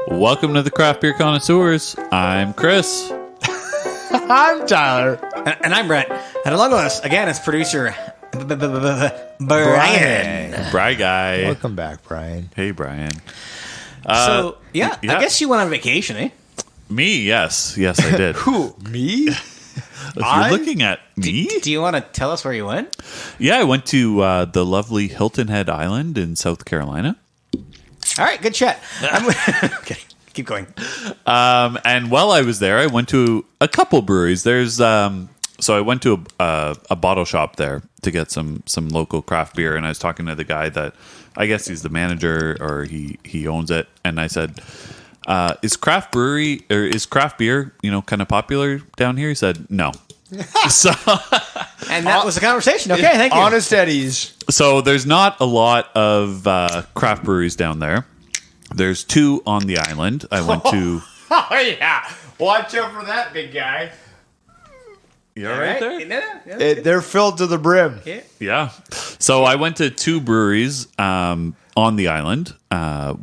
Welcome to the Craft Beer Connoisseurs. I'm Chris. I'm Tyler. And I'm Brett. And along with us, again, is producer Brian. Bry Guy. Welcome back, Brian. Hey, Brian. I guess you went on vacation, eh? Me, yes. Yes, I did. Who? Me? If you're looking at me? Do you want to tell us where you went? Yeah, I went to the lovely Hilton Head Island in South Carolina. All right, good chat. Okay, keep going. And while I was there, I went to a couple breweries. So I went to a bottle shop there to get some local craft beer, and I was talking to the guy that I guess he's the manager or he owns it, and I said, "Is craft beer kind of popular down here?" He said, "No." So, And that was the conversation. Okay, thank you. Honest Eddie's. so there's not a lot of craft breweries down there. There's 2 on the island. I went to. Oh, yeah. Watch out for that, big guy. You all right there? Yeah. They're filled to the brim. Yeah. So I went to 2 breweries on the island. I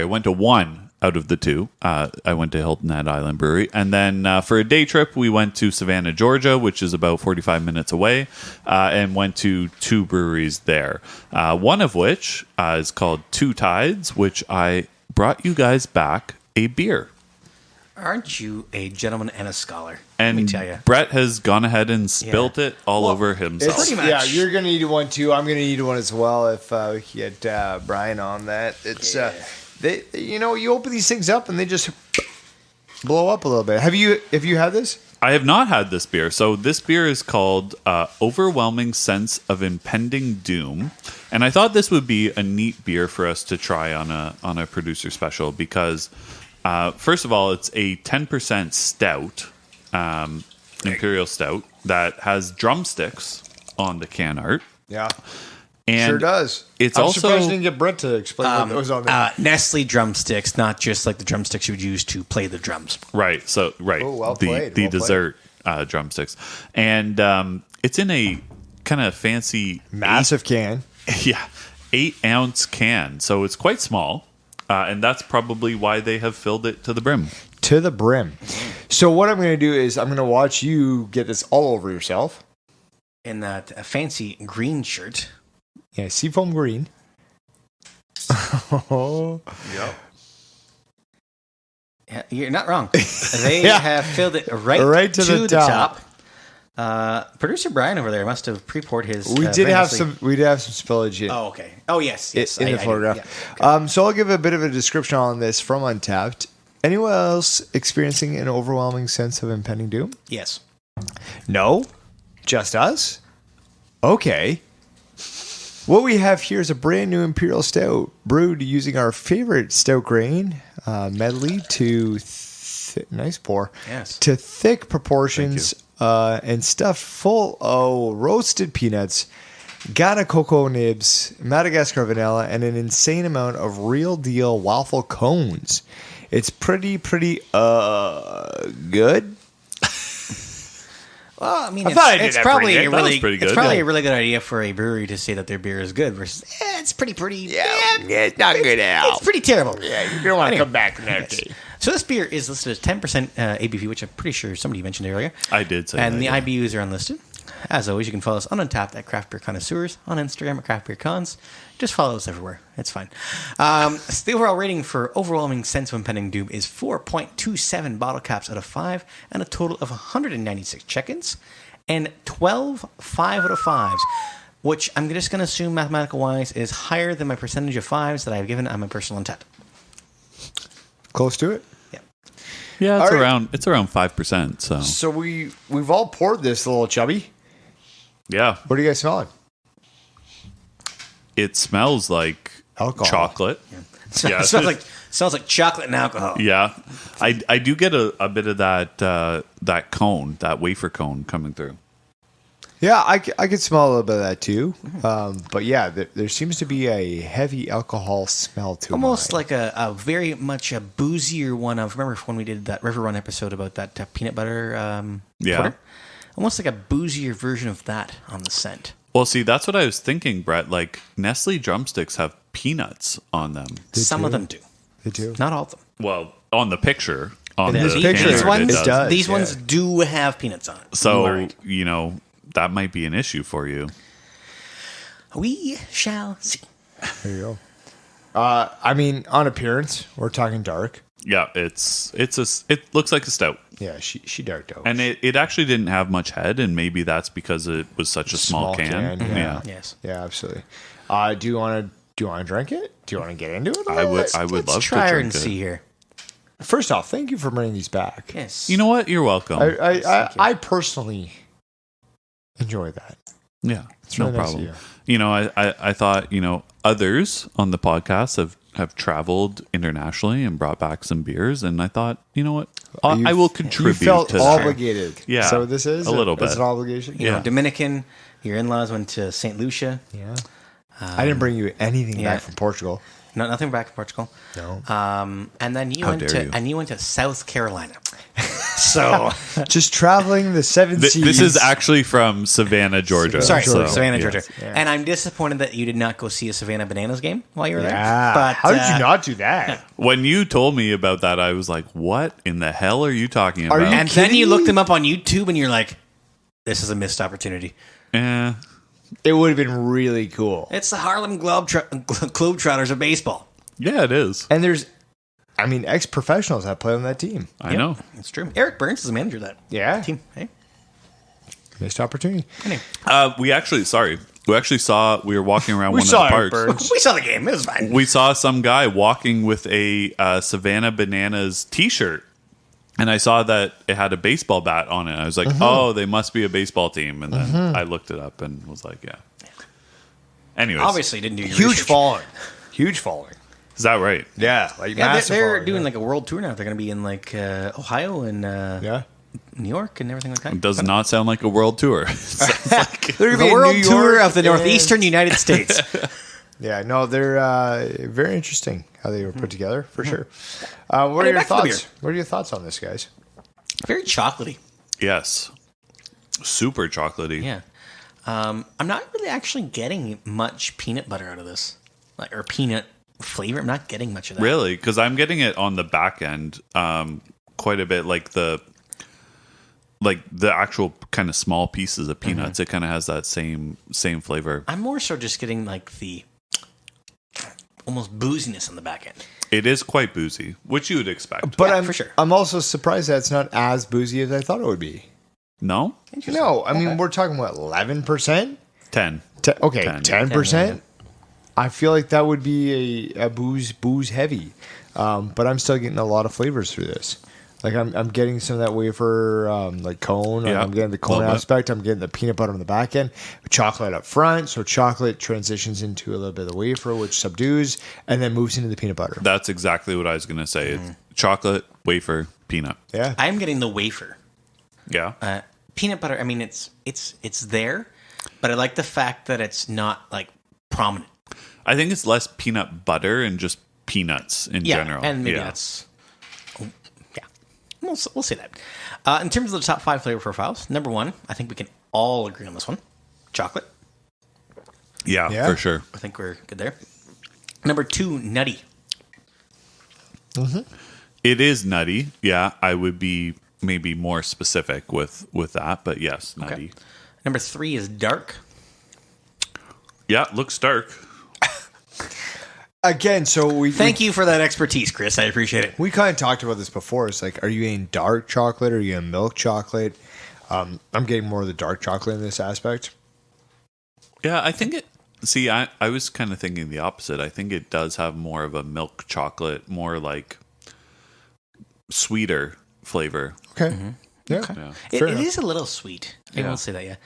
went to 1 out of the 2. I went to Hilton Head Island Brewery. And then for a day trip, we went to Savannah, Georgia, which is about 45 minutes away, and went to 2 breweries there. One of which is called Two Tides, which I brought you guys back a beer. Aren't you a gentleman and a scholar? And Let me tell you. Brett has gone ahead and spilt it all over himself. Pretty much. Yeah, you're going to need one too. I'm going to need one as well if we get Brian on that. It's you open these things up and they just blow up a little bit. Have you had this? I have not had this beer. So this beer is called Overwhelming Sense of Impending Doom. And I thought this would be a neat beer for us to try on a producer special because, first of all, it's a 10% stout, imperial stout, that has drumsticks on the can art. Yeah. And Sure does. It's I'm also surprised you didn't get Brett to explain what was on there. Nestle drumsticks, not just like the drumsticks you would use to play the drums. right. So right, Oh, well the played, the well played. dessert drumsticks, and it's in a kind of fancy Massive can. 8-ounce can, so it's quite small, and that's probably why they have filled it to the brim. To the brim. So what I'm going to do is I'm going to watch you get this all over yourself. In that fancy green shirt. Yeah, seafoam green. Oh. Yep. Yeah, you're not wrong. They have filled it right to to the the top. Producer Brian over there must have pre-poured his. We did have some spillage in, Oh, okay. Oh, yes. in the photograph. Yeah, okay. So I'll give a bit of a description on this from Untapped. Anyone else experiencing an overwhelming sense of impending doom? Yes. No? Just us? Okay. What we have here is a brand new Imperial Stout brewed using our favorite stout grain, medley, to nice pour. Yes. To thick proportions and stuffed full of roasted peanuts, Ghana cocoa nibs, Madagascar vanilla, and an insane amount of real deal waffle cones. It's pretty good. Well, I mean, I thought I did it's that probably pretty good. That was pretty good. It's probably Yeah. a really good idea for a brewery to say that their beer is good versus it's pretty. It's not good at It's pretty terrible. Yeah, you're going to want to Anyway, come back next yes. day. So this beer is listed as 10% ABV, which I'm pretty sure somebody mentioned earlier. I did say And that, the yeah. IBUs are unlisted. As always, you can follow us on Untapped at Craft Beer Connoisseurs, on Instagram at Craft Beer Cons. Just follow us everywhere. It's fine. So the overall rating for Overwhelming Sense of Impending Doom is 4.27 bottle caps out of 5 and a total of 196 check-ins and 12 5 out of 5s, which I'm just going to assume mathematical-wise is higher than my percentage of 5s that I've given on my personal intent. Close to it. Yeah. Yeah, All right. it's around 5%. So So we've all poured this little chubby. yeah, What are you guys smelling? it smells like Alcohol. chocolate. Yeah. Smells like chocolate and alcohol. Yeah, I do get a bit of that cone, that wafer cone coming through. Yeah, I could smell a little bit of that too. But yeah, there seems to be a heavy alcohol smell to it. Almost like a very much a boozier one of, remember when we did that River Run episode about that peanut butter porter? Almost like a boozier version of that on the scent. Well, see, that's what I was thinking, Brett. Like Nestle drumsticks have peanuts on them. Some of them do. They do. Not all of them. Well, on the picture. On In the this picture, these camera, ones, it does. these yeah. ones do have peanuts on it. So, Right. that might be an issue for you. We shall see. There you go. I mean, on appearance, we're talking dark. Yeah, it looks like a stout. Yeah, she darked out. And it actually didn't have much head, and maybe that's because it was such a small can. yeah. Yes. Yeah, absolutely. Do you want to drink it? Do you want to get into it? I would Let's love to try drink and it. see here. First off, thank you for bringing these back. Yes. You know what? You're welcome. I personally enjoy that. Yeah, It's no really nice of problem. you. I thought, others on the podcast have traveled internationally and brought back some beers, and I thought, you know what? I will contribute You felt to that. obligated. Yeah, So this is a little It's bit. an obligation. You know, Yeah. Dominican, your in-laws went to St. Lucia. Yeah. I didn't bring you anything yeah. back from Portugal. Nothing back in Portugal. No. And then you How went dare to you. went to South Carolina. So Just traveling the seven seas. This is actually from Savannah, Georgia. sorry, so, Savannah, yes. Georgia. Yeah. And I'm disappointed that you did not go see a Savannah Bananas game while you were there. Yeah. But How did you not do that? When you told me about that, I was like, "What in the hell are you talking Are about?" you And then kidding you me? looked them up on YouTube, and you're like, "This is a missed opportunity." Eh, It would have been really cool. It's the Harlem Globetrotters of baseball. yeah, it is. And there's, ex-professionals that play on that team. I know. It's true. Eric Burns is the manager of that Yeah. team. Hey, Missed opportunity. anyway. We actually saw. We were walking around We one saw of the Eric parks. Burns. We saw the game. It was fine. We saw some guy walking with a Savannah Bananas T-shirt, and I saw that it had a baseball bat on it. I was like, "Oh, they must be a baseball team." And then I looked it up and was like, "Yeah." Anyways, Obviously, didn't do your Huge research. following. Huge following. is that right? Yeah. Like Yeah, massive they're following, doing yeah. like a world tour now. They're going to be in like Ohio and Yeah. New York and everything like that. It does not sound like a world tour. They're The gonna be in world New tour York of the northeastern United States. Yeah, no, they're very interesting how they were put together for sure. What are Anyway, your back to the beer. thoughts? What are your thoughts on this, guys? Very chocolatey. Yes, super chocolatey. Yeah. I'm not really actually getting much peanut butter out of this, or peanut flavor. I'm not getting much of that. Really, because I'm getting it on the back end quite a bit, like the actual kind of small pieces of peanuts. It kind of has that same flavor. I'm more so just getting like the almost booziness on the back end. It is quite boozy, which you would expect. But Yeah, I'm for sure. I'm also surprised that it's not as boozy as I thought it would be. No, No, I mean we're talking what 11%. 10. Okay, 10. 10%. I feel like that would be a booze heavy, but I'm still getting a lot of flavors through this. Like I'm getting some of that wafer like cone. Yeah, I'm getting the cone little bit. aspect. I'm getting the peanut butter on the back end, chocolate up front. So chocolate transitions into a little bit of the wafer, which subdues and then moves into the peanut butter. That's exactly what I was going to say. It's chocolate, wafer, peanut. Yeah, I'm getting the wafer. Yeah. Peanut butter. I mean, it's there, but I like the fact that it's not like prominent. I think it's less peanut butter and just peanuts in Yeah, general. and maybe Yeah. that's yeah. We'll say that. In terms of the top 5 flavor profiles, number 1, I think we can all agree on this one: chocolate. Yeah, Yeah. for sure. I think we're good there. Number 2, nutty. It is nutty. Yeah, I would be maybe more specific with that, but yes, nutty. Number 3 is dark. Yeah, looks dark. again, so Thank you for that expertise, Chris. I appreciate it. we kind of talked about this before. It's like, are you getting dark chocolate or are you getting milk chocolate? I'm getting more of the dark chocolate in this aspect. Yeah, I think it. See, I was kind of thinking the opposite. I think it does have more of a milk chocolate, more like sweeter flavor. Okay. Yeah. Yeah. It Fair enough. is a little sweet. I Yeah. will say that, yeah.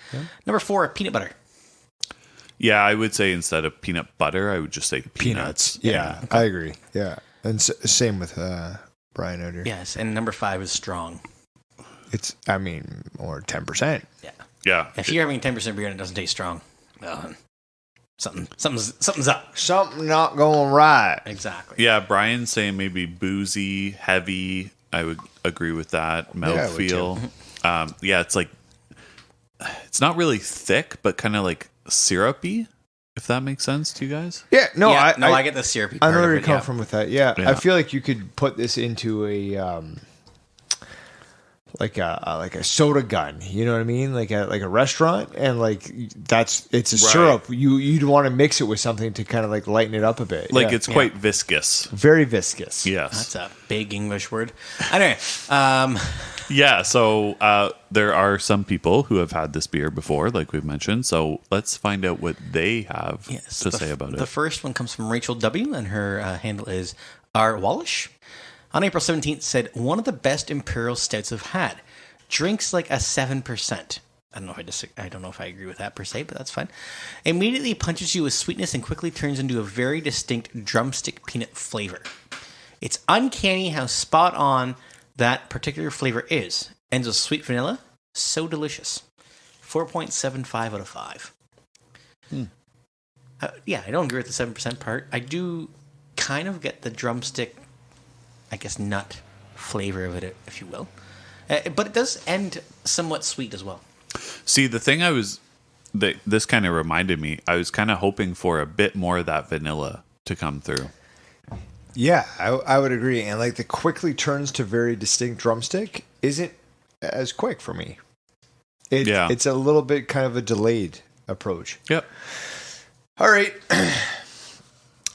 Number 4, peanut butter. Yeah, I would say instead of peanut butter, I would just say peanuts. Yeah, I agree. Yeah. And same with Brian out here. Yes, and number 5 is strong. It's, I mean, or 10%. Yeah. Yeah. If you're having 10% beer and it doesn't taste strong, well, something's up. Something not going right. Exactly. Yeah, Brian's saying maybe boozy, heavy. I would agree with that. I would Mouthfeel. Yeah, it's like, it's not really thick, but kind of like syrupy. If that makes sense to you guys. Yeah, no, I get the syrupy I part know of where it, you come yeah. from with that. Yeah. Yeah. I feel like you could put this into a like a soda gun. You know what I mean? Like a restaurant, and like it's a Right. syrup. You'd want to mix it with something to kind of like lighten it up a bit. Like Yeah. it's quite viscous. very viscous. Yes. That's a big English word. Anyway, Yeah, so there are some people who have had this beer before, like we've mentioned. So let's find out what they have to say about The it. first one comes from Rachel W., and her handle is R. Wallish. On April 17th, said, one of the best Imperial Stouts I've had. Drinks like a 7%. I don't know if I agree with that per se, but that's fine. Immediately punches you with sweetness and quickly turns into a very distinct drumstick peanut flavor. It's uncanny how spot on that particular flavor is. Ends with sweet vanilla. So delicious. 4.75 out of 5. Yeah, I don't agree with the 7% part. I do kind of get the drumstick, I guess, nut flavor of it, if you will. But it does end somewhat sweet as well. See, the thing this kind of reminded me, I was kind of hoping for a bit more of that vanilla to come through. Yeah, I would agree. And like the quickly turns to very distinct drumstick isn't as quick for me. It's a little bit kind of a delayed approach. Yep. All right.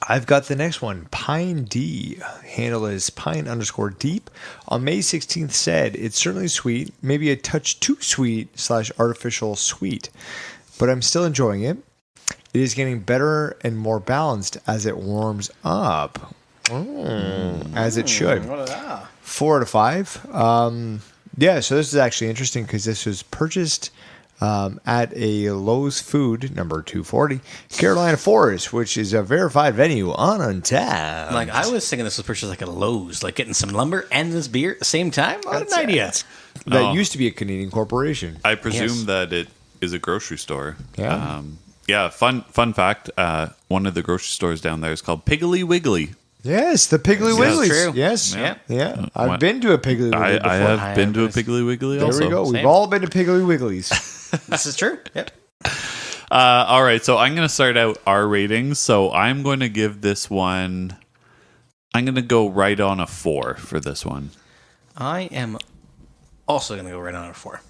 I've got the next one. Pine D. Handle is pine_deep. On May 16th said, it's certainly sweet, maybe a touch too sweet / artificial sweet, but I'm still enjoying it. It is getting better and more balanced as it warms up. As it should. 4 out of 5. Yeah, so this is actually interesting because this was purchased at a Lowe's Food, number 240, Carolina Forest, which is a verified venue on Untapped. Like, I was thinking this was purchased like at Lowe's, like getting some lumber and this beer at the same time. What an idea. That used to be a Canadian corporation. I presume Yes. that it is a grocery store. Yeah. Yeah, fun fact, one of the grocery stores down there is called Piggly Wiggly. Yes, the Piggly Yes. Wigglies. True. Yes. Yeah. Yeah. I've been to a Piggly Wiggly before. I have been to a have Piggly Wiggly There also. we go. We've Same. all been to Piggly Wigglies. This is true. Yep. All right, so I'm going to start out our ratings. So I'm going to give this one, I'm going to go right on a 4 for this one. I am also going to go right on a 4.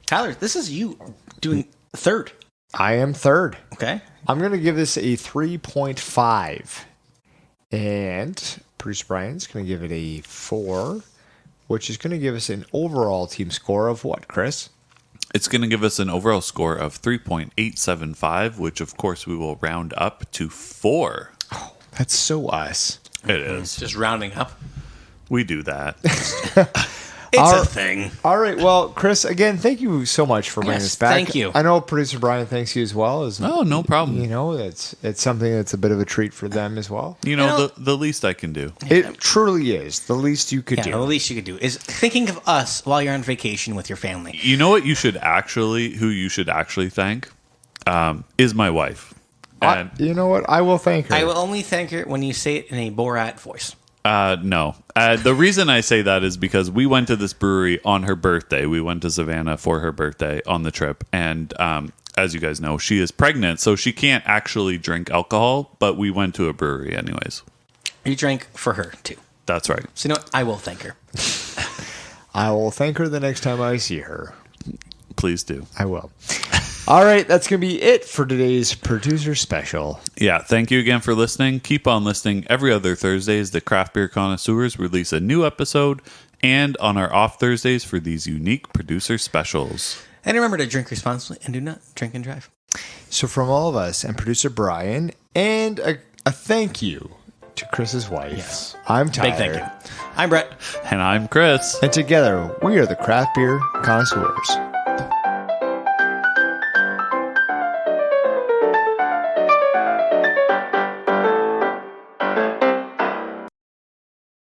Tyler, this is you doing third. I am third. Okay. I'm going to give this a 3.5. And Bruce Bryan's going to give it a 4, which is going to give us an overall team score of what, Chris? It's going to give us an overall score of 3.875, which of course we will round up to 4. That's so us. It is. Just rounding up. We do that. It's a thing. All right. Well, Chris, again, thank you so much for bringing Yes, us back. thank you. I know producer Brian thanks you as well. Oh, no problem. You know, it's something that's a bit of a treat for them as well. You know, the least I can do. It truly is the least you could Yeah, do. the least you could do is thinking of us while you're on vacation with your family. You know what you should actually thank is my wife. And You know what? I will thank her. I will only thank her when you say it in a Borat voice. no. The reason I say that is because we went to this brewery on her birthday. We went to Savannah for her birthday on the trip. And as you guys know, she is pregnant, so she can't actually drink alcohol, but we went to a brewery anyways. You drank for her, too. That's right. So you know what? I will thank her. I will thank her the next time I see her. Please do. I will. All right, that's going to be it for today's producer special. Yeah, thank you again for listening. Keep on listening. Every other Thursdays, the Craft Beer Connoisseurs release a new episode, and on our off Thursdays for these unique producer specials. And remember to drink responsibly and do not drink and drive. So from all of us and producer Brian, and a thank you to Chris's wife. Yes. I'm Tyler. Big thank you. I'm Brett. And I'm Chris. And together, we are the Craft Beer Connoisseurs.